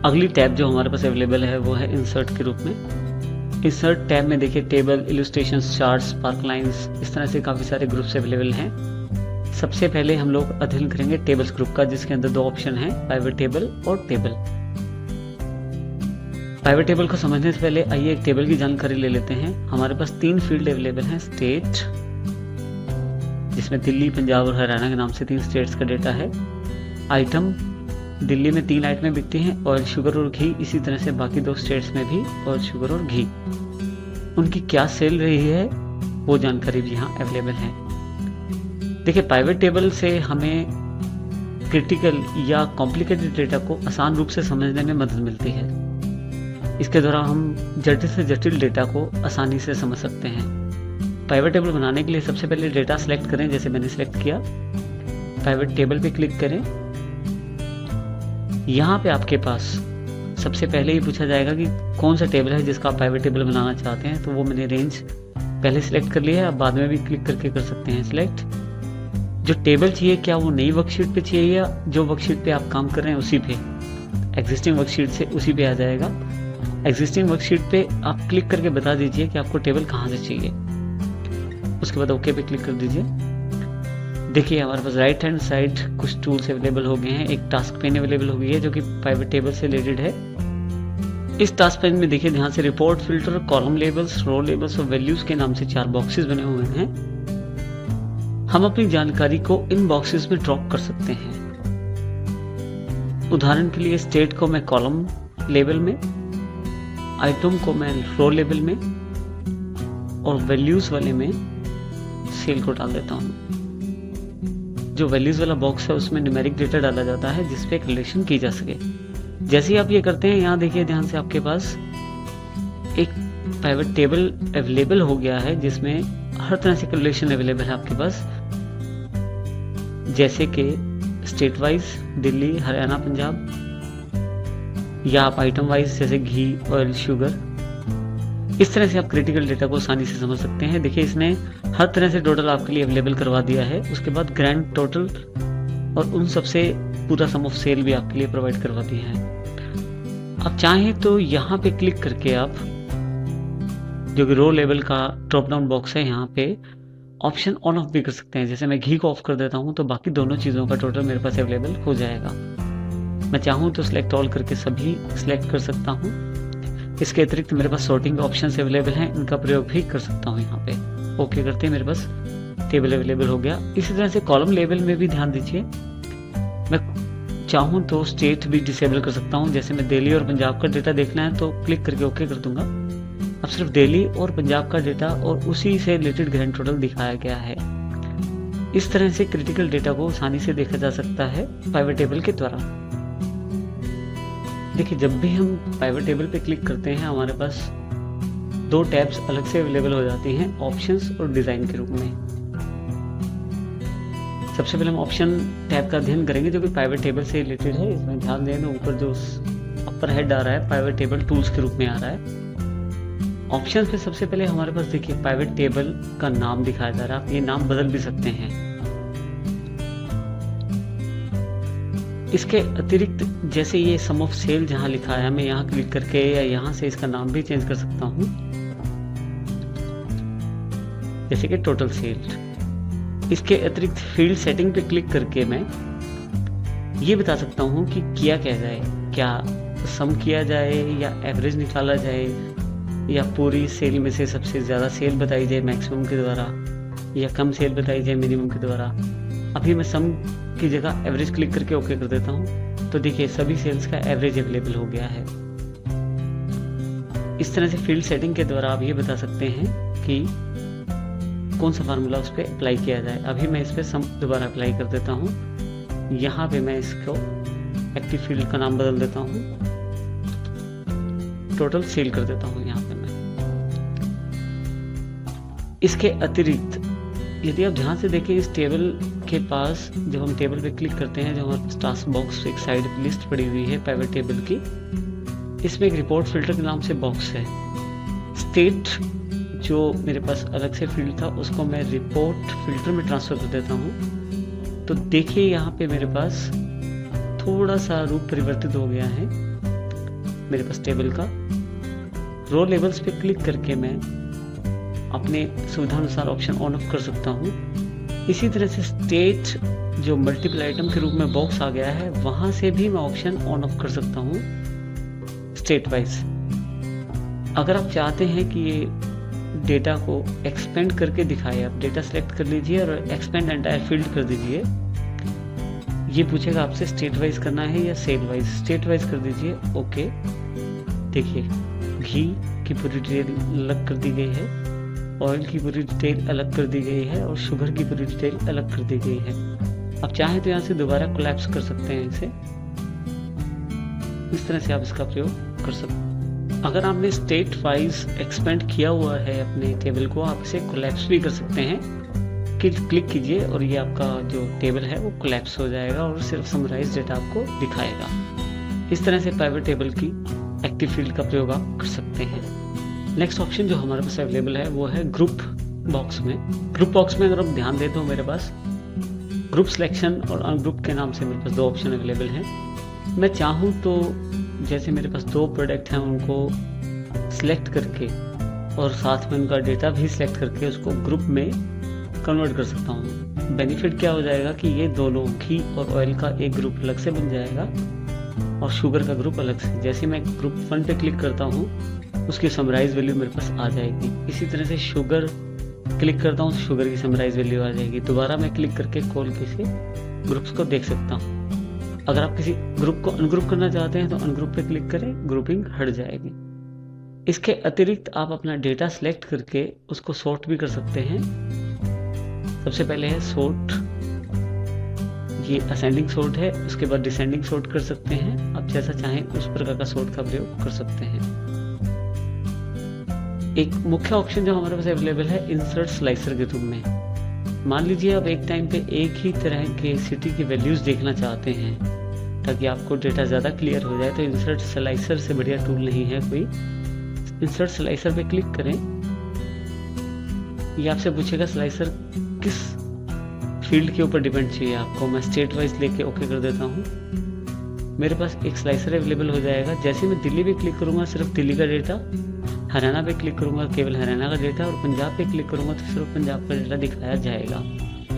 अगली टैब जो हमारे पास अवेलेबल है वो है इंसर्ट के रूप में। इंसर्ट टैब में देखिए table, illustrations, charts, spark lines, इस तरह से काफ़ी सारे ग्रुप्स अवेलेबल हैं। सबसे पहले हम लोग अध्ययन करेंगे टेबल्स ग्रुप का, जिसके अंदर दो ऑप्शन हैं, पाइवट टेबल और टेबल। पाइवट टेबल को समझने से पहले आइए एक टेबल की जानकारी ले लेते हैं। हमारे पास 3 फील्ड अवेलेबल हैं। स्टेट, जिसमें दिल्ली, पंजाब और हरियाणा के नाम से 3 स्टेट्स का डेटा है। आइटम, दिल्ली में 3 आइटमें बिकती हैं, ऑयल, शुगर और घी। इसी तरह से बाकी 2 स्टेट्स में भी ऑयल, शुगर और घी। उनकी क्या सेल रही है वो जानकारी भी यहाँ अवेलेबल है। देखिए, पाइवट टेबल से हमें क्रिटिकल या कॉम्प्लिकेटेड डेटा को आसान रूप से समझने में मदद मिलती है। इसके द्वारा हम जटिल से जटिल डेटा को आसानी से समझ सकते हैं। पाइवट टेबल बनाने के लिए सबसे पहले डेटा सेलेक्ट करें, जैसे मैंने सेलेक्ट किया। पाइवट टेबल पे क्लिक करें। यहाँ पे आपके पास सबसे पहले ही पूछा जाएगा कि कौन सा टेबल है जिसका आप पाइवट टेबल बनाना चाहते हैं। तो वो मैंने रेंज पहले सिलेक्ट कर लिया है, आप बाद में भी क्लिक करके कर सकते हैं सिलेक्ट। जो टेबल चाहिए, क्या वो नई वर्कशीट पे चाहिए या जो वर्कशीट पे आप काम कर रहे हैं उसी पे, एग्जिस्टिंग वर्कशीट से उसी पे आ जाएगा। एग्जिस्टिंग वर्कशीट पे आप क्लिक करके बता दीजिए कि आपको टेबल कहाँ से चाहिए। उसके बाद ओके पे क्लिक कर दीजिए। देखिए, हमारे पास राइट हैंड साइड कुछ टूल्स अवेलेबल हो गए हैं। एक टास्क पेन अवेलेबल हो गई है जो कि पाइवट टेबल से रिलेटेड है। इस टास्क पेन में देखिए ध्यान से रिपोर्ट, फिल्टर, कॉलम लेबल्स, रो लेबल्स और वैल्यूज के नाम से 4 बॉक्सेस बने हुए हैं। हम अपनी जानकारी को इन बॉक्सेस में ड्रॉप कर सकते हैं। उदाहरण के लिए स्टेट को मैं कॉलम लेबल में, आइटम को मैं रो लेबल में और वैल्यूज वाले में सेल को डाल देता हूँ। जो वैल्यूज वाला बॉक्स है उसमें न्यूमेरिक डेटा डाला जाता है जिसपे एक रिलेशन की जा सके। जैसे ही आप ये करते हैं, यहाँ देखिए ध्यान से आपके पास एक पाइवट टेबल अवेलेबल हो गया है जिसमें हर तरह से रिलेशन अवेलेबल है आपके पास, जैसे कि स्टेट वाइज दिल्ली, हरियाणा, पंजाब, या आप आइटम वाइज जैसे घी, ऑयल, शुगर। इस तरह से आप क्रिटिकल डेटा को आसानी से समझ सकते हैं। देखिए, इसने हर तरह से टोटल आपके लिए अवेलेबल करवा दिया है। उसके बाद ग्रैंड टोटल और उन सबसे पूरा सम ऑफ सेल भी आपके लिए प्रोवाइड करवा दिया है। आप चाहें तो यहाँ पे क्लिक करके आप जो कि रो लेवल का ड्रॉप डाउन बॉक्स है, यहाँ पे ऑप्शन ऑन ऑफ भी कर सकते हैं। जैसे मैं घी को ऑफ कर देता हूँ तो बाकी दोनों चीज़ों का टोटल मेरे पास अवेलेबल हो जाएगा। मैं चाहूँ तो सिलेक्ट ऑल करके सभी सिलेक्ट कर सकता हूँ। इसके अतिरिक्त मेरे पास सॉर्टिंग ऑप्शंस अवेलेबल हैं, इनका प्रयोग भी कर सकता हूँ। यहाँ पे ओके करते हैं, मेरे पास टेबल अवेलेबल हो गया। इसी तरह से कॉलम लेवल में भी ध्यान दीजिए, मैं चाहूँ तो स्टेट भी डिसेबल कर सकता हूँ। जैसे मैं दिल्ली और पंजाब का डेटा देखना है तो क्लिक करके ओके कर दूंगा। अब सिर्फ दिल्ली और पंजाब का डेटा और उसी से रिलेटेड ग्रैंड टोटल दिखाया गया है। इस तरह से क्रिटिकल डेटा को आसानी से देखा जा सकता है पाइवट टेबल के द्वारा। देखिए, जब भी हम पाइवट टेबल पे क्लिक करते हैं, हमारे पास 2 टैब्स अलग से अवेलेबल हो जाती हैं, ऑप्शंस और डिजाइन के रूप में। सबसे पहले हम ऑप्शन टैब का अध्ययन करेंगे जो कि पाइवट टेबल से रिलेटेड है। इसमें ध्यान दें, ऊपर जो अपर हेड आ रहा है पाइवट टेबल टूल्स के रूप में आ रहा है। ऑप्शंस पे सबसे पहले हमारे पास देखिए पाइवट टेबल का नाम दिखाया जा रहा है। आप ये नाम बदल भी सकते हैं। इसके अतिरिक्त जैसे ये सम ऑफ सेल जहां लिखा है, मैं यहाँ क्लिक करके या यहाँ से इसका नाम भी चेंज कर सकता हूँ, जैसे कि टोटल सेल। इसके अतिरिक्त फील्ड सेटिंग पे क्लिक करके मैं ये बता सकता हूँ कि किया क्या जाए, क्या सम किया जाए या एवरेज निकाला जाए या पूरी सेल में से सबसे ज़्यादा सेल बताई जाए मैक्सिमम के द्वारा या कम सेल बताई जाए मिनिमम के द्वारा। अभी मैं सम की जगह एवरेज क्लिक करके ओके कर देता हूँ तो देखिए सभी सेल्स का एवरेज अवेलेबल हो गया है। इस तरह से फील्ड सेटिंग के द्वारा आप ये बता सकते हैं कि कौन सा फार्मूला उस पर अप्लाई किया जाए। अभी मैं इस पर सम दोबारा अप्लाई कर देता हूँ। यहाँ पे मैं इसको एक्टिव फील्ड का नाम बदल देता हूँ, टोटल सेल कर देता हूँ यहाँ पे मैं। इसके अतिरिक्त यदि आप ध्यान से देखें, इस टेबल के पास जब हम टेबल पे क्लिक करते हैं, जो हमारे टास्क बॉक्स एक साइड पे लिस्ट पड़ी हुई है पाइवट टेबल की, इसमें एक रिपोर्ट फिल्टर के नाम से बॉक्स है। स्टेट जो मेरे पास अलग से फील्ड था उसको मैं रिपोर्ट फिल्टर में ट्रांसफर कर देता हूँ। तो देखिए यहाँ पे मेरे पास थोड़ा सा रूप परिवर्तित हो गया है। मेरे पास टेबल का। रो लेबल्स पे क्लिक करके मैं अपने सुविधानुसार ऑप्शन ऑन ऑफ कर सकता हूँ। इसी तरह से स्टेट जो मल्टीपल आइटम के रूप में बॉक्स आ गया है, वहां से भी मैं ऑप्शन ऑन ऑफ कर सकता हूँ स्टेट वाइज। अगर आप चाहते हैं कि ये डेटा को एक्सपेंड करके दिखाए, आप डेटा सेलेक्ट कर लीजिए और एक्सपेंड एंटायर फील्ड कर दीजिए। ये पूछेगा आपसे स्टेट वाइज करना है या सेल वाइज। स्टेट वाइज कर दीजिए, ओके। देखिए घी की पूरी डिटेल अलग कर दी गई है, ऑयल की पूरी डिटेल अलग कर दी गई है और शुगर की पूरी डिटेल अलग कर दी गई है। आप चाहें तो यहाँ से दोबारा कोलैप्स कर सकते हैं इसे, इस तरह से आप इसका प्रयोग कर सकते हैं। अगर आपने स्टेट वाइज एक्सपेंड किया हुआ है अपने टेबल को, आप इसे कोलैप्स भी कर सकते हैं। क्लिक कीजिए और ये आपका जो टेबल है वो कोलैप्स हो जाएगा और सिर्फ समराइज डेटा आपको दिखाएगा। इस तरह से पाइवट टेबल की एक्टिव फील्ड का प्रयोग आप कर सकते हैं। नेक्स्ट ऑप्शन जो हमारे पास अवेलेबल है वो है ग्रुप बॉक्स में। ग्रुप बॉक्स में अगर आप ध्यान दें तो मेरे पास ग्रुप सिलेक्शन और अनग्रुप के नाम से मेरे पास 2 ऑप्शन अवेलेबल हैं। मैं चाहूँ तो जैसे मेरे पास 2 प्रोडक्ट हैं उनको सिलेक्ट करके और साथ में उनका डेटा भी सिलेक्ट करके उसको ग्रुप में कन्वर्ट कर सकता हूँ। बेनिफिट क्या हो जाएगा कि ये दोनों घी और ऑयल का एक ग्रुप अलग से बन जाएगा और शुगर का ग्रुप अलग से। जैसे मैं ग्रुप 1 पे क्लिक करता हूँ उसकी समराइज वैल्यू मेरे पास आ जाएगी। इसी तरह से शुगर क्लिक करता हूँ, शुगर की समराइज वैल्यू आ जाएगी। दोबारा मैं क्लिक करके खोल के से ग्रुप्स को देख सकता हूँ। अगर आप किसी ग्रुप को अनग्रुप करना चाहते हैं तो अनग्रुप पे क्लिक करें, ग्रुपिंग हट जाएगी। इसके अतिरिक्त आप अपना डेटा सेलेक्ट करके उसको सॉर्ट भी कर सकते हैं। सबसे पहले है सॉर्ट, ये असेंडिंग सॉर्ट है, उसके बाद डिसेंडिंग सॉर्ट कर सकते हैं। आप जैसा चाहें उस प्रकार का सॉर्ट का प्रयोग कर सकते हैं। एक मुख्य ऑप्शन जो हमारे पास अवेलेबल है इंसर्ट स्लाइसर के रूप में। मान लीजिए आप एक टाइम पे एक ही तरह के सिटी की वैल्यूज देखना चाहते हैं ताकि आपको डेटा ज़्यादा क्लियर हो जाए, तो इंसर्ट स्लाइसर से बढ़िया टूल नहीं है कोई। इंसर्ट स्लाइसर पे क्लिक करें, ये आपसे पूछेगा स्लाइसर किस फील्ड के ऊपर डिपेंड चाहिए आपको। मैं स्टेट वाइज लेके ओके कर देता हूँ। मेरे पास एक स्लाइसर अवेलेबल हो जाएगा। जैसे मैं दिल्ली पे क्लिक करूँगा सिर्फ दिल्ली का डेटा, हरियाणा पे क्लिक करूँगा केवल हरियाणा का डेटा और पंजाब पे क्लिक करूँगा तो सिर्फ पंजाब का डेटा दिखाया जाएगा।